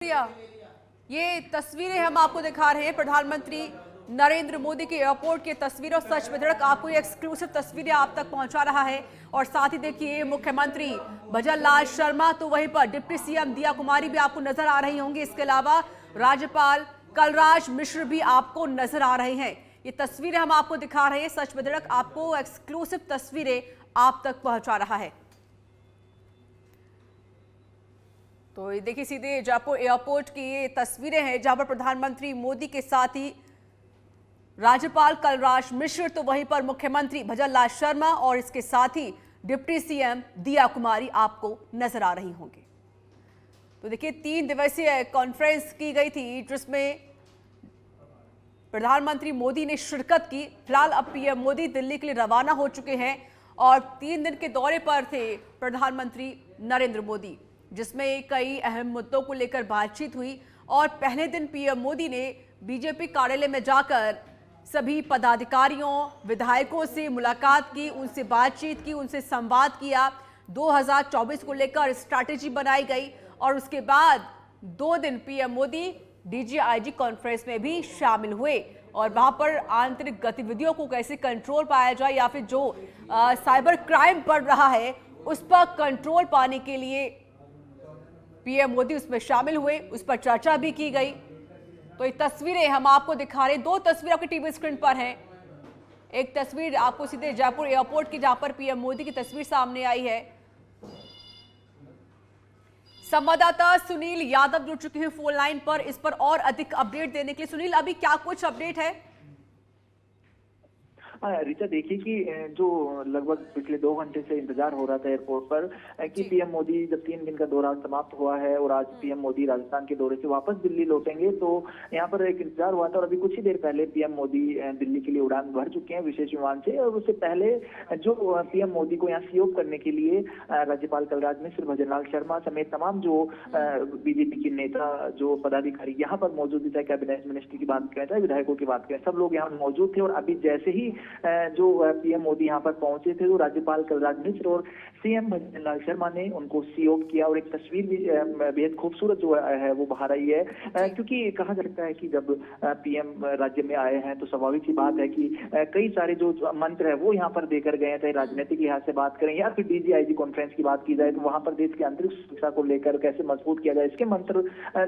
प्रिया, ये तस्वीरें हम आपको दिखा रहे हैं प्रधानमंत्री नरेंद्र मोदी के एयरपोर्ट की तस्वीरों। सच में धड़क आपको ये एक्सक्लूसिव तस्वीरें आप तक पहुंचा रहा है। और साथ ही देखिए मुख्यमंत्री भजनलाल शर्मा तो वहीं पर डिप्टी सीएम दिया कुमारी भी आपको नजर आ रही होंगी। इसके अलावा राज्यपाल कलराज मिश्र भी आपको नजर आ रहे हैं। ये तस्वीरें हम आपको दिखा रहे हैं। सच में धड़क आपको एक्सक्लूसिव तस्वीरें आप तक पहुंचा रहा है। तो ये देखिए सीधे जयपुर एयरपोर्ट की ये तस्वीरें हैं जहां पर प्रधानमंत्री मोदी के साथ ही राज्यपाल कलराज मिश्र तो वहीं पर मुख्यमंत्री भजनलाल शर्मा और इसके साथ ही डिप्टी सीएम दिया कुमारी आपको नजर आ रही होंगी। तो देखिए 3 दिवसीय कॉन्फ्रेंस की गई थी जिसमें प्रधानमंत्री मोदी ने शिरकत की। फिलहाल अब पीएम मोदी दिल्ली के लिए रवाना हो चुके हैं और 3 दिन के दौरे पर थे प्रधानमंत्री नरेंद्र मोदी, जिसमें कई अहम मुद्दों को लेकर बातचीत हुई। और पहले दिन पीएम मोदी ने बीजेपी कार्यालय में जाकर सभी पदाधिकारियों विधायकों से मुलाकात की, उनसे बातचीत की, उनसे संवाद किया। 2024 को लेकर स्ट्रैटेजी बनाई गई और उसके बाद 2 दिन पीएम मोदी डीजीआईजी कॉन्फ्रेंस में भी शामिल हुए और वहां पर आंतरिक गतिविधियों को कैसे कंट्रोल पाया जाए या फिर जो साइबर क्राइम बढ़ रहा है उस पर कंट्रोल पाने के लिए पीएम मोदी उसमें शामिल हुए, उस पर चर्चा भी की गई। तो ये तस्वीरें हम आपको दिखा रहे हैं। 2 तस्वीर आपकी टीवी स्क्रीन पर हैं। एक तस्वीर आपको सीधे जयपुर एयरपोर्ट की जहां पर पीएम मोदी की तस्वीर सामने आई है। संवाददाता सुनील यादव जुड़ चुके हैं फोन लाइन पर इस पर और अधिक अपडेट देने के लिए। सुनील, अभी क्या कुछ अपडेट है? ऋचा, देखिए कि जो लगभग पिछले 2 घंटे से इंतजार हो रहा था एयरपोर्ट पर कि पीएम मोदी जब 3 दिन का दौरा समाप्त हुआ है और आज पीएम मोदी राजस्थान के दौरे से वापस दिल्ली लौटेंगे, तो यहाँ पर एक इंतजार हुआ था। और अभी कुछ ही देर पहले पीएम मोदी दिल्ली के लिए उड़ान भर चुके हैं विशेष विमान से। और उससे पहले जो पीएम मोदी को यहाँ सहयोग करने के लिए राज्यपाल कलराज मिश्र, भजनलाल शर्मा समेत तमाम जो बीजेपी के नेता, जो पदाधिकारी यहाँ पर मौजूद थे, चाहे कैबिनेट मिनिस्टर की बात करें चाहे विधायकों की बात करें, सब लोग यहाँ मौजूद थे। और अभी जैसे ही जो पीएम मोदी यहाँ पर पहुंचे थे तो राज्यपाल कलराज मिश्र और सीएम भजनलाल शर्मा ने उनको सहयोग किया। और एक तस्वीर भी बेहद खूबसूरत जो है वो बाहर आई है, क्योंकि कहा जाता है कि जब पीएम राज्य में आए हैं तो स्वाभाविक सी बात है कि कई सारे जो मंत्र है वो यहाँ पर देकर गए हैं। चाहे राजनीतिक लिहाज से बात करें या फिर डीजीआईजी कॉन्फ्रेंस की बात की जाए तो वहां पर देश की आंतरिक सुरक्षा को लेकर कैसे मजबूत किया जाए इसके मंत्र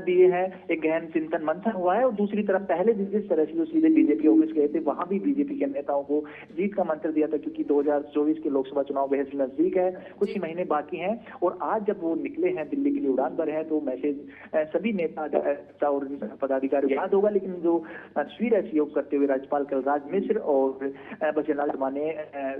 दिए हैं। एक गहन चिंतन मंथन हुआ है। और दूसरी तरफ पहले जिस तरह से जो सीधे बीजेपी ऑफिस गए थे वहां भी बीजेपी के नेताओं को जीत का मंत्र दिया था, क्योंकि 2024 के लोकसभा चुनाव बेहद नजदीक है, कुछ ही महीने बाकी हैं। और आज जब वो निकले हैं दिल्ली के लिए उड़ान भरे हैं तो मैसेज सभी नेता और पदाधिकारी याद होगा। लेकिन जो तस्वीर है सहयोग करते हुए राज्यपाल कलराज मिश्र और भजनलाल शर्मा ने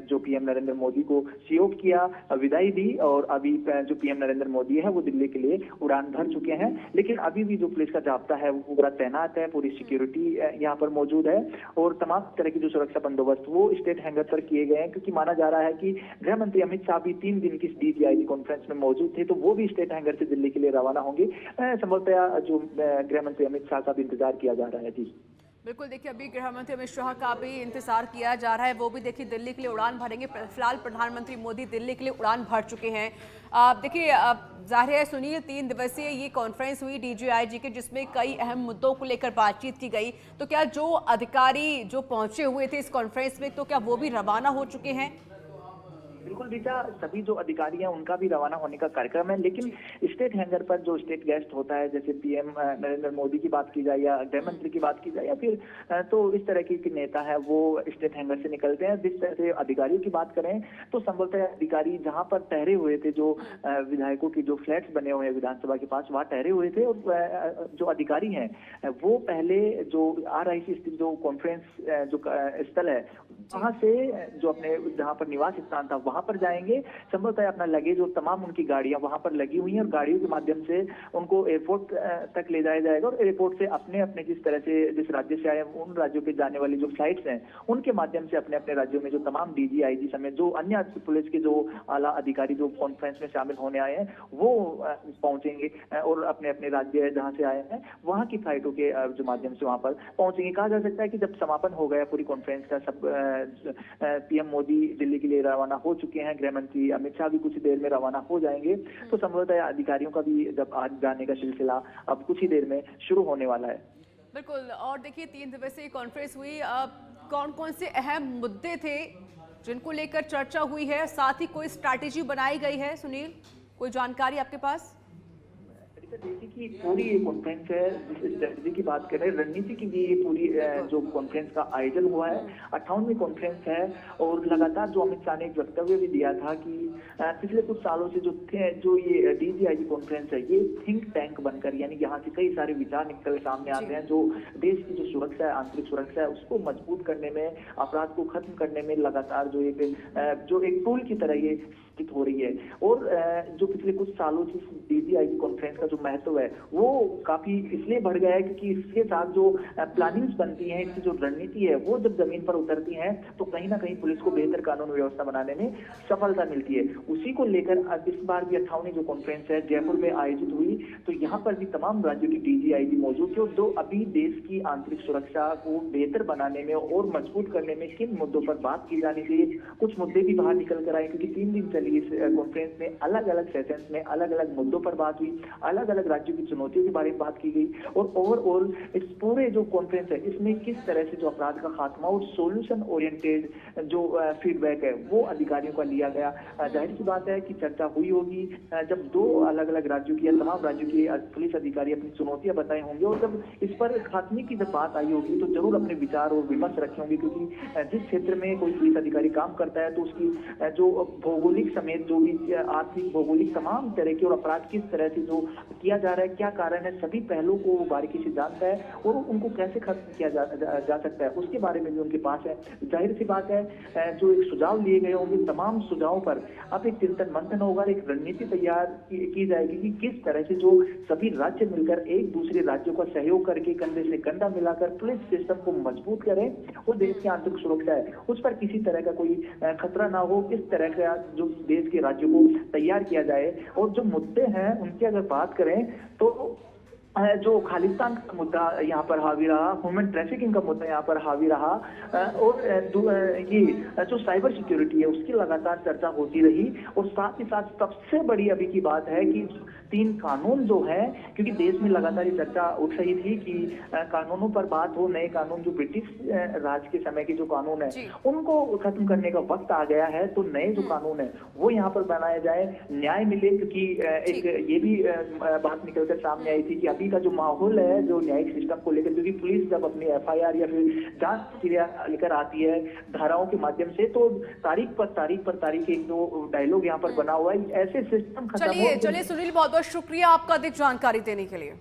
जो पीएम नरेंद्र मोदी को सहयोग किया, विदाई दी। और अभी जो पीएम नरेंद्र मोदी है वो दिल्ली के लिए उड़ान भर चुके हैं। लेकिन अभी भी जो पुलिस का जाब्ता है वो पूरा तैनात है, पूरी सिक्योरिटी यहाँ पर मौजूद है और तमाम तरह की जो सुरक्षा बंदोबस्त वो स्टेट हैंगर पर किए गए हैं। क्योंकि माना जा रहा है कि गृह मंत्री अमित शाह भी 3 दिन की डीजीआईजी कॉन्फ्रेंस में मौजूद थे, तो वो भी स्टेट हैंगर से दिल्ली के लिए रवाना होंगे। संभवतः जो गृह मंत्री अमित शाह का भी इंतजार किया जा रहा है। जी बिल्कुल, देखिए अभी गृह मंत्री अमित शाह का भी इंतजार किया जा रहा है, वो भी देखिए दिल्ली के लिए उड़ान भरेंगे। फिलहाल प्रधानमंत्री मोदी दिल्ली के लिए उड़ान भर चुके हैं। देखिए जाहिर है सुनील, 3 दिवसीय ये कॉन्फ्रेंस हुई डीजीआईजी के जिसमें कई अहम मुद्दों को लेकर बातचीत की गई। तो क्या जो अधिकारी जो पहुंचे हुए थे इस कॉन्फ्रेंस में तो क्या वो भी रवाना हो चुके हैं? बिल्कुल रीचा, सभी जो अधिकारी हैं उनका भी रवाना होने का कार्यक्रम है। लेकिन स्टेट हैंगर पर जो स्टेट गेस्ट होता है, जैसे पीएम नरेंद्र मोदी की बात की जाए या गृह मंत्री की बात की जाए या फिर तो इस तरह की नेता है वो स्टेट हैंगर से निकलते हैं। जिस तरह से अधिकारियों की बात करें तो संभवतः अधिकारी जहां पर ठहरे हुए थे, जो विधायकों की जो फ्लैट्स बने हुए हैं विधानसभा के पास, वहां ठहरे हुए थे। और जो अधिकारी हैं वो पहले जो RIC स्थित जो कॉन्फ्रेंस जो स्थल है वहां से जो अपने जहां पर निवास स्थान था वहां पर जाएंगे। संभवतः अपना लगेज और तमाम उनकी गाड़ियां वहां पर लगी हुई हैं और गाड़ियों के माध्यम से उनको एयरपोर्ट तक ले जाया जाएगा। और एयरपोर्ट से अपने अपने जिस तरह से जिस राज्य से आए उन राज्यों पे जाने वाली जो फ्लाइट्स हैं उनके माध्यम से अपने अपने राज्यों में जो तमाम डीजीआईजी समेत जो अन्य पुलिस के जो आला अधिकारी जो कॉन्फ्रेंस में शामिल होने आए हैं वो पहुंचेंगे और अपने अपने राज्य जहां से आए हैं वहां की फ्लाइटों के जो माध्यम से वहां पर पहुंचेंगे। कहा जा सकता है कि जब समापन हो गया पूरी कॉन्फ्रेंस का, सब पीएम मोदी दिल्ली के लिए रवाना हो चुके हैं, गृह मंत्री अमित शाह भी कुछ देर में रवाना हो जाएंगे। तो संभवतः अधिकारियों का भी जब आज जाने का सिलसिला अब कुछ ही देर में शुरू होने वाला है। बिल्कुल। और देखिए 3 दिवसीय कॉन्फ्रेंस हुई, कौन कौन से अहम मुद्दे थे जिनको लेकर चर्चा हुई है, साथ ही कोई स्ट्रैटेजी बनाई गई है? सुनील, कोई जानकारी आपके पास? देखिए कि पूरी ये कॉन्फ्रेंस है, जिस स्ट्रेटजी की बात कर रहे हैं, रणनीति की भी ये पूरी जो कॉन्फ्रेंस का आयोजन हुआ है। 58वीं कॉन्फ्रेंस है और लगातार जो अमित शाह ने एक वक्तव्य भी दिया था कि पिछले कुछ सालों से जो ये डीजीआईजी कॉन्फ्रेंस है, ये थिंक टैंक बनकर, यानी यहाँ से कई सारे विचार निकल सामने आते हैं जो देश की जो सुरक्षा है, आंतरिक सुरक्षा है, उसको मजबूत करने में, अपराध को खत्म करने में लगातार जो एक टूल की तरह ये हो रही है। और जो पिछले कुछ सालों से डीजीआईजी कॉन्फ्रेंस का जो महत्व है वो काफी इसलिए बढ़ गया है क्योंकि इसके साथ जो प्लानिंग्स बनती हैं, इसकी जो रणनीति है, वो जब जमीन पर उतरती है तो कहीं ना कहीं पुलिस को बेहतर कानून व्यवस्था बनाने में सफलता मिलती है। उसी को लेकर इस बार भी 58वीं जो कॉन्फ्रेंस है जयपुर में आयोजित हुई, तो यहाँ पर भी तमाम राज्यों की डीजीआईजी मौजूद थे, जो अभी देश की आंतरिक सुरक्षा को बेहतर बनाने में और मजबूत करने में किन मुद्दों पर बात की जानी चाहिए। कुछ मुद्दे भी बाहर निकल कर आए क्योंकि 3 दिन चली इस कॉन्फ्रेंस में अलग अलग सेशंस में अलग अलग मुद्दों पर बात हुई, अलग अलग राज्यों की चुनौतियों के बारे में बात की गई और ओवरऑल इस पूरे जो कॉन्फ्रेंस है इसमें किस तरह से जो अपराध का खात्मा और सॉल्यूशन ओरिएंटेड जो फीडबैक है वो अधिकारियों का लिया गया। जाहिर सी बात है कि चर्चा हुई होगी जब 2 अलग अलग राज्यों की या तमाम राज्यों की पुलिस अधिकारी अपनी चुनौतियां बताए होंगे और जब इस पर खात्मे की जब बात आई होगी तो जरूर अपने विचार और विमर्श रखे होंगे, क्योंकि जिस क्षेत्र में कोई पुलिस अधिकारी काम करता है तो उसकी जो भौगोलिक समेत जो भी आर्थिक भौगोलिक तमाम तरह के और अपराध किस तरह से जो किया जा रहा है, क्या कारण है, सभी पहलुओं को बारीकी से जानता है और उनको कैसे खत्म किया जा सकता है उसके बारे में भी उनके पास है। जाहिर सी बात है जो एक सुझाव लिए गए होंगे, तमाम सुझावों पर अब एक चिंतन मंथन होगा, एक रणनीति तैयार की जाएगी कि किस तरह से जो सभी राज्य मिलकर एक दूसरे राज्यों का सहयोग करके कंधे से कंधा मिलाकर पुलिस सिस्टम को मजबूत करें और देश की आंतरिक सुरक्षा है उस पर किसी तरह का कोई खतरा ना हो, इस तरह का जो देश के राज्यों को तैयार किया जाए। और जो मुद्दे हैं उनकी अगर बात करें तो जो खालिस्तान का मुद्दा यहाँ पर हावी रहा, ह्यूमन ट्रैफिकिंग का मुद्दा यहाँ पर हावी रहा और ये जो साइबर सिक्योरिटी है उसकी लगातार चर्चा होती रही। और साथ ही साथ सबसे बड़ी अभी की बात है कि 3 कानून जो है, क्योंकि देश में लगातार ये चर्चा उठ रही थी कि कानूनों पर बात हो, नए कानून जो ब्रिटिश राज के समय के जो कानून है उनको खत्म करने का वक्त आ गया है, तो नए जो कानून है वो यहाँ पर बनाया जाए, न्याय मिले। क्योंकि एक ये भी बात निकलकर सामने आई थी कि अभी का जो माहौल है जो न्यायिक सिस्टम को लेकर, क्योंकि पुलिस जब अपनी एफआईआर या फिर जांच प्रक्रिया लेकर आती है धाराओं के माध्यम से, तो तारीख पर तारीख एक दो डायलॉग यहाँ पर बना हुआ है, ऐसे सिस्टम खत्म हो। चलिए सुनील, बहुत बहुत शुक्रिया आपका अधिक जानकारी देने के लिए।